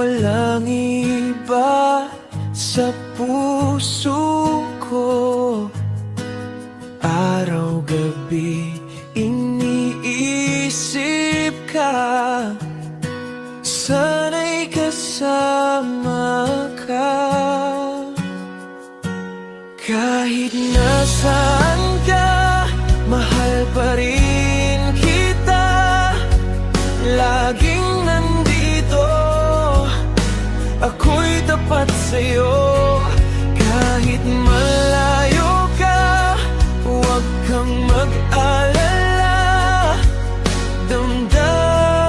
Walang iba sa puso ko. Araw-gabi iniisip ka. Sana'y kasama ka. Kahit nasaan ka, mahal pa rin kita. Laging nandito, ako'y tapat sa'yo.